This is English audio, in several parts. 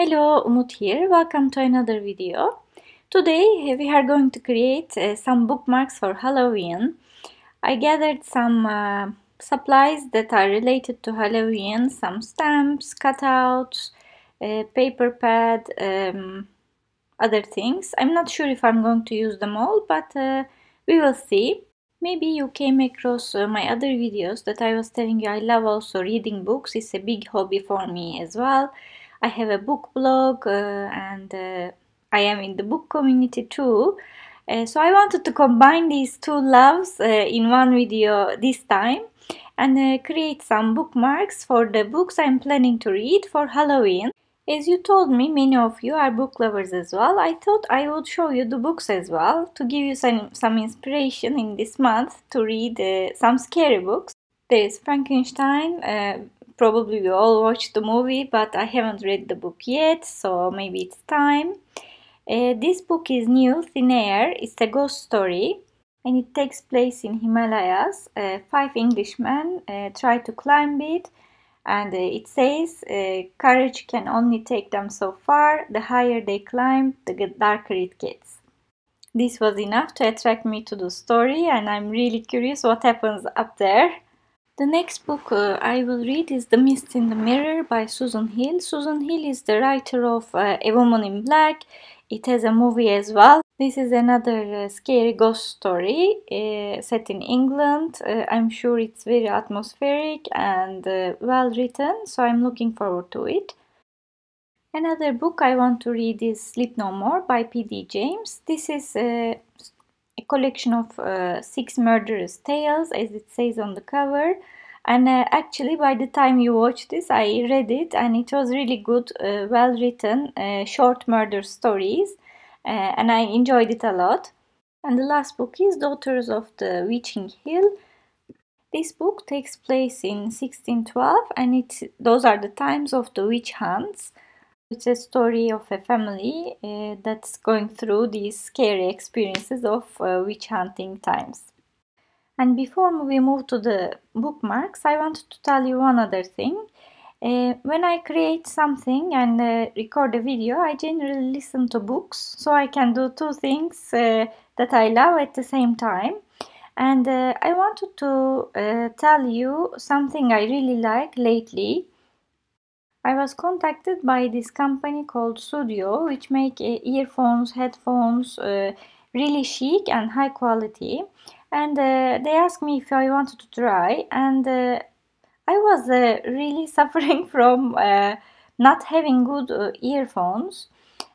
Hello, Umut here. Welcome to another video. Today we are going to create some bookmarks for Halloween. I gathered some supplies that are related to Halloween, some stamps, cutouts, paper pad, other things. I'm not sure if I'm going to use them all, but we will see. Maybe you came across my other videos that I was telling you I love also reading books. It's a big hobby for me as well. I have a book blog and I am in the book community too. So I wanted to combine these two loves in one video this time and create some bookmarks for the books I'm planning to read for Halloween. As you told me, many of you are book lovers as well. I thought I would show you the books as well to give you some inspiration in this month to read some scary books. There is Frankenstein. Probably we all watched the movie, but I haven't read the book yet, so maybe it's time. This book is new, Finnabair. It's a ghost story and it takes place in Himalayas. 5 Englishmen try to climb it. And it says courage can only take them so far. The higher they climb, the darker it gets. This was enough to attract me to the story, and I'm really curious what happens up there. The next book I will read is The Mist in the Mirror by Susan Hill. Susan Hill is the writer of A Woman in Black. It has a movie as well. This is another scary ghost story set in England. I'm sure it's very atmospheric and well written, so I'm looking forward to it. Another book I want to read is Sleep No More by P.D. James. This is a collection of 6 murderous tales, as it says on the cover. And actually, by the time you watch this, I read it and it was really good, well written, short murder stories, and I enjoyed it a lot. And the last book is Daughters of the Witching Hill. This book takes place in 1612 and those are the times of the witch hunts. It's a story of a family that's going through these scary experiences of witch hunting times. And before we move to the bookmarks, I wanted to tell you one other thing. When I create something and record a video, I generally listen to books, so I can do 2 things that I love at the same time. And I wanted to tell you something I really like lately. I was contacted by this company called Studio, which make earphones, headphones, really chic and high quality. And they asked me if I wanted to try, and I was really suffering from not having good earphones.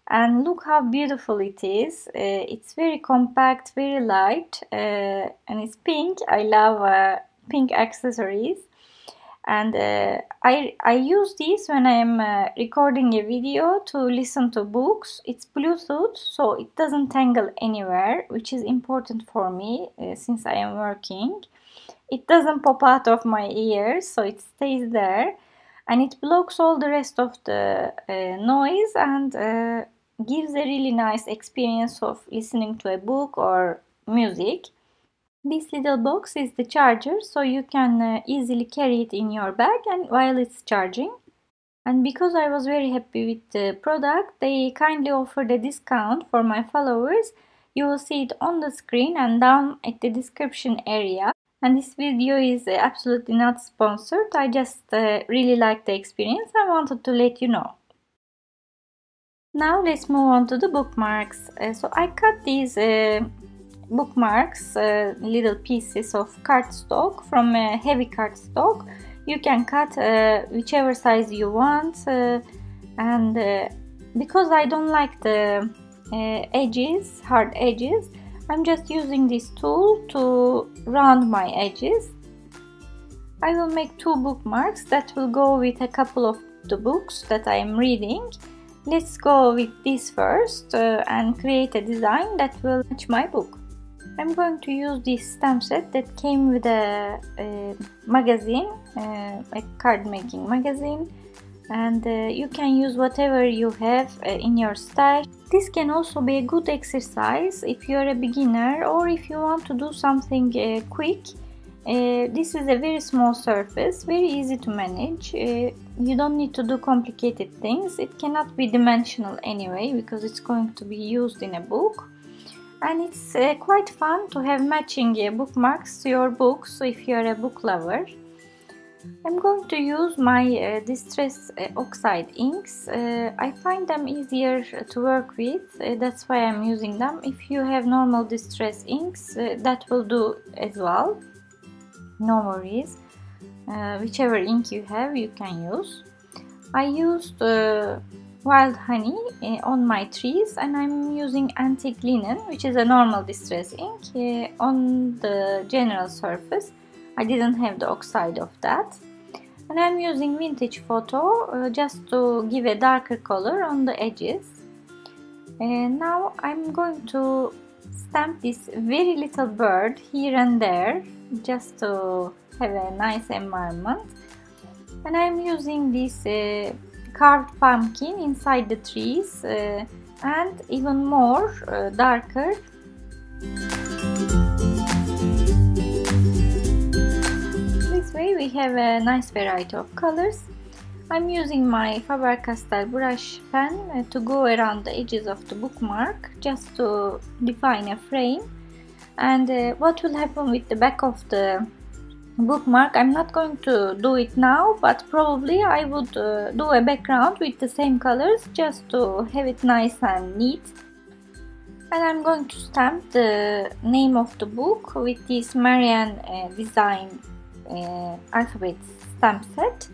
And look how beautiful it is. It's very compact, very light, and it's pink. I love pink accessories. And I use this when I am recording a video to listen to books. It's Bluetooth, so it doesn't tangle anywhere, which is important for me since I am working. It doesn't pop out of my ears, so it stays there. And it blocks all the rest of the noise and gives a really nice experience of listening to a book or music. This little box is the charger, so you can easily carry it in your bag and while it's charging. And because I was very happy with the product, they kindly offered a discount for my followers. You will see it on the screen and down at the description area. And this video is absolutely not sponsored. I just really liked the experience. I wanted to let you know. Now let's move on to the bookmarks. So I cut these bookmarks, little pieces of cardstock from a heavy cardstock. You can cut whichever size you want, and because I don't like the edges, hard edges, I'm just using this tool to round my edges. I will make 2 bookmarks that will go with a couple of the books that I am reading. Let's go with this first and create a design that will match my book. I'm going to use this stamp set that came with a magazine, a card making magazine, and you can use whatever you have in your stash. This can also be a good exercise if you're a beginner or if you want to do something quick This is a very small surface, very easy to manage. You don't need to do complicated things. It cannot be dimensional anyway because it's going to be used in a book. And it's quite fun to have matching bookmarks to your books if you are a book lover. I'm going to use my Distress Oxide inks. I find them easier to work with, that's why I'm using them. If you have normal Distress inks, that will do as well. No worries. Whichever ink you have, you can use. I used wild honey on my trees, and I'm using antique linen, which is a normal Distress ink, on the general surface. I didn't have the oxide of that. And I'm using vintage photo just to give a darker color on the edges. And now I'm going to stamp this very little bird here and there just to have a nice environment. And I'm using this carved pumpkin inside the trees and even more darker. This way we have a nice variety of colors. I'm using my Faber-Castell brush pen to go around the edges of the bookmark just to define a frame. And what will happen with the back of the bookmark, I'm not going to do it now, but probably I would do a background with the same colors just to have it nice and neat. And I'm going to stamp the name of the book with this Marianne design alphabet stamp set.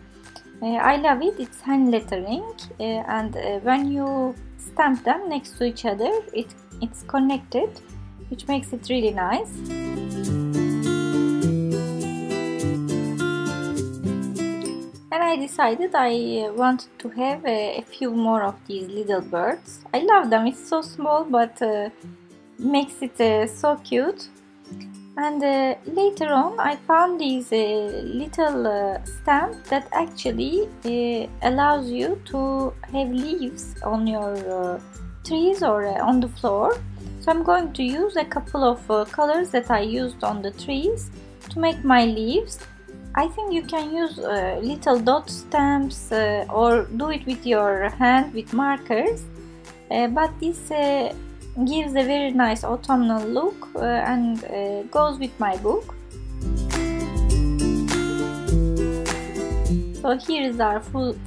I love it, it's hand lettering, and when you stamp them next to each other, it's connected, which makes it really nice. And I decided I wanted to have a few more of these little birds. I love them, it's so small, but makes it so cute. And later on I found these little stamp that actually allows you to have leaves on your trees or on the floor. So I'm going to use a couple of colors that I used on the trees to make my leaves. I think you can use little dot stamps or do it with your hand with markers, but this gives a very nice autumnal look and goes with my book. So here is our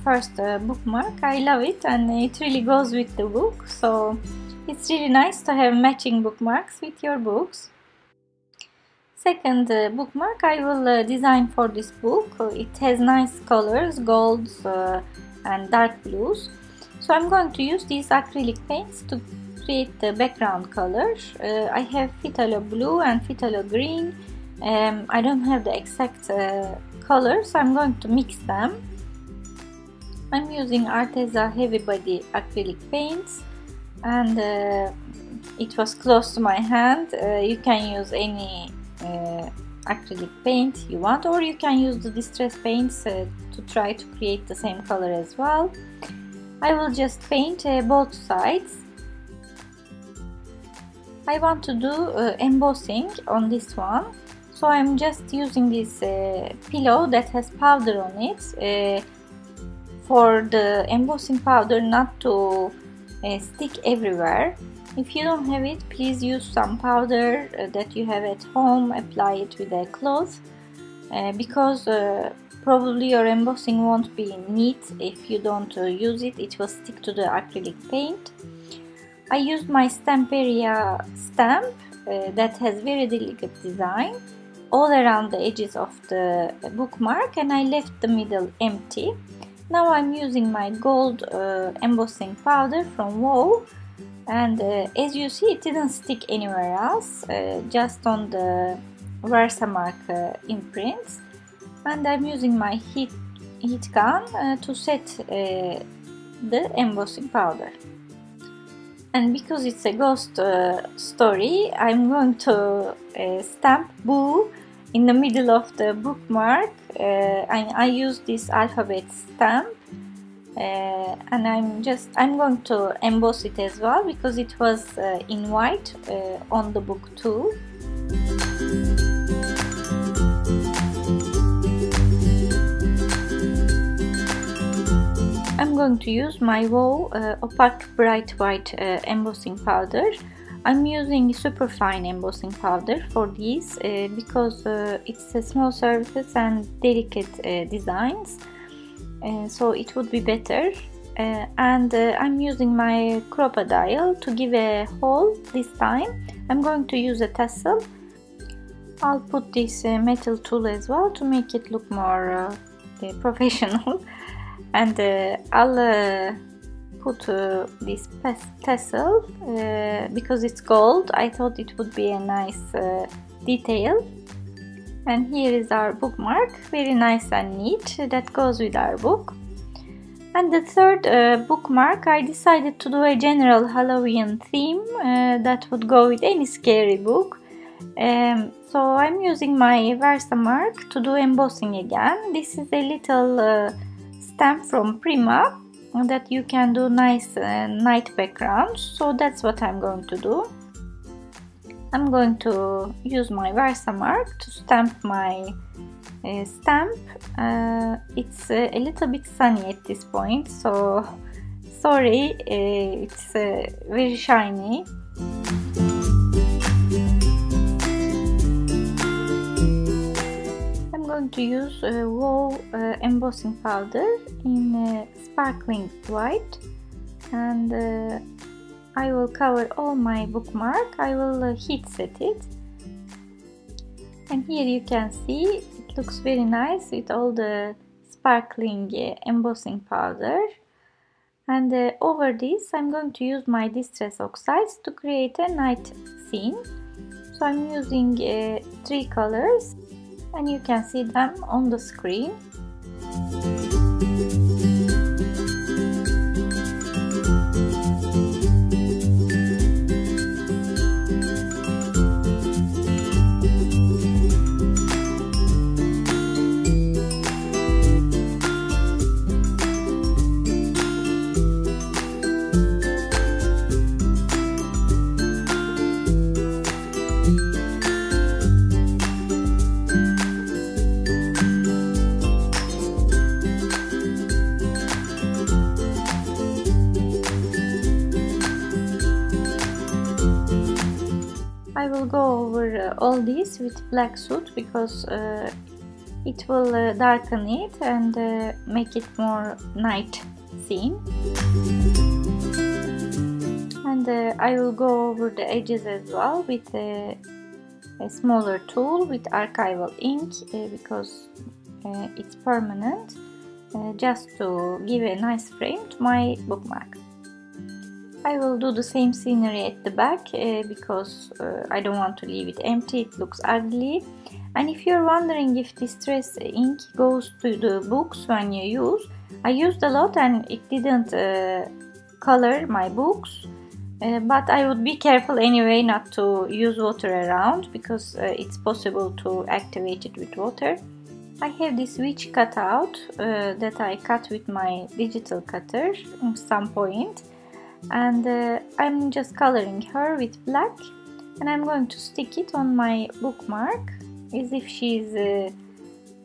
first bookmark. I love it and it really goes with the book, so it's really nice to have matching bookmarks with your books. Second bookmark I will design for this book. It has nice colors, golds and dark blues. So I'm going to use these acrylic paints to create the background color. I have phthalo blue and phthalo green. I don't have the exact color, so I'm going to mix them. I'm using Arteza heavy body acrylic paints, and it was close to my hand. You can use any acrylic paint you want, or you can use the distress paints to try to create the same color as well. I will just paint both sides. I want to do embossing on this one, so I'm just using this pillow that has powder on it for the embossing powder not to stick everywhere. If you don't have it, please use some powder that you have at home, apply it with a cloth, because probably your embossing won't be neat. If you don't use it, it will stick to the acrylic paint. I used my Stamperia stamp that has very delicate design all around the edges of the bookmark, and I left the middle empty. Now I'm using my gold embossing powder from WoW, and as you see, it didn't stick anywhere else, just on the Versamark imprints. And I'm using my heat gun to set the embossing powder. And because it's a ghost story, I'm going to stamp Boo in the middle of the bookmark. I use this alphabet stamp, and I'm going to emboss it as well because it was in white on the book too. going to use my WoW Opaque Bright White embossing powder. I'm using superfine embossing powder for these because it's small surfaces and delicate designs, so it would be better. And I'm using my crocodile to give a hole this time. I'm going to use a tassel. I'll put this metal tool as well to make it look more professional. And I'll put this tassel because it's gold. I thought it would be a nice detail. And here is our bookmark, very nice and neat, that goes with our book. And the third bookmark, I decided to do a general Halloween theme that would go with any scary book. So I'm using my Versamark to do embossing again. This is a little stamp from Prima that you can do nice night backgrounds, so that's what I'm going to do. I'm going to use my Versamark to stamp my stamp. It's a little bit sunny at this point, so sorry, it's very shiny. I'm going to use WoW embossing powder in sparkling white, and I will cover all my bookmark. I will heat set it, and here you can see it looks very nice with all the sparkling embossing powder. And over this I'm going to use my distress oxides to create a night scene. So I'm using 3 colors, and you can see them on the screen. I will go over all this with black soot because it will darken it and make it more night scene. And I will go over the edges as well with a smaller tool with archival ink because it's permanent, just to give a nice frame to my bookmark. I will do the same scenery at the back because I don't want to leave it empty, it looks ugly. And if you're wondering if distress ink goes to the books when you use, I used a lot and it didn't color my books. But I would be careful anyway not to use water around because it's possible to activate it with water. I have this witch cutout that I cut with my digital cutter at some point. And I'm just coloring her with black, and I'm going to stick it on my bookmark as if she's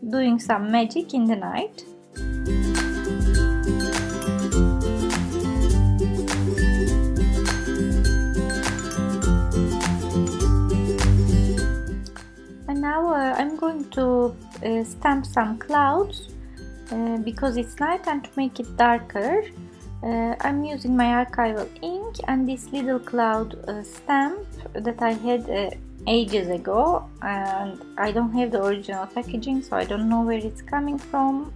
doing some magic in the night. And now I'm going to stamp some clouds because it's night, and to make it darker I'm using my archival ink and this little cloud stamp that I had ages ago, and I don't have the original packaging, so I don't know where it's coming from,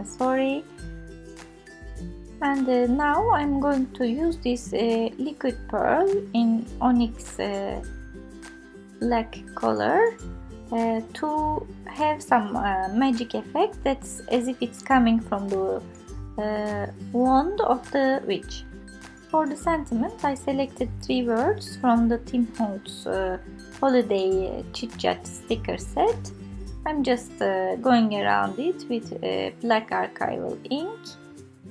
sorry. And now I'm going to use this liquid pearl in onyx black color to have some magic effect that's as if it's coming from the wand of the witch. For the sentiment, I selected 3 words from the Holtz holiday chit-chat sticker set. I'm just going around it with black archival ink,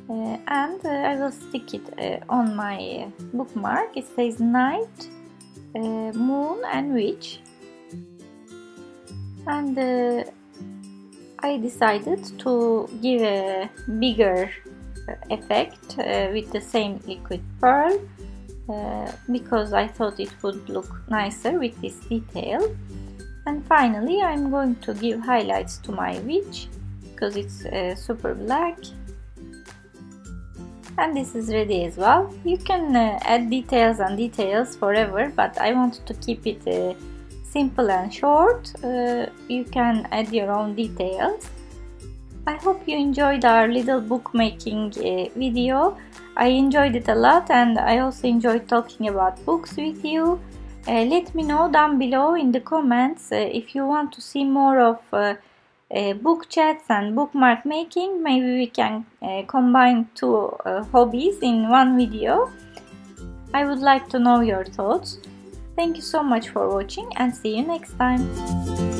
and I will stick it on my bookmark. It says night, moon and witch. And I decided to give a bigger effect with the same liquid pearl because I thought it would look nicer with this detail. And finally I'm going to give highlights to my witch because it's super black. And this is ready as well. You can add details and details forever, but I wanted to keep it simple and short. You can add your own details. I hope you enjoyed our little bookmaking video. I enjoyed it a lot, and I also enjoyed talking about books with you. Let me know down below in the comments if you want to see more of book chats and bookmark making. Maybe we can combine two hobbies in one video. I would like to know your thoughts. Thank you so much for watching, and see you next time.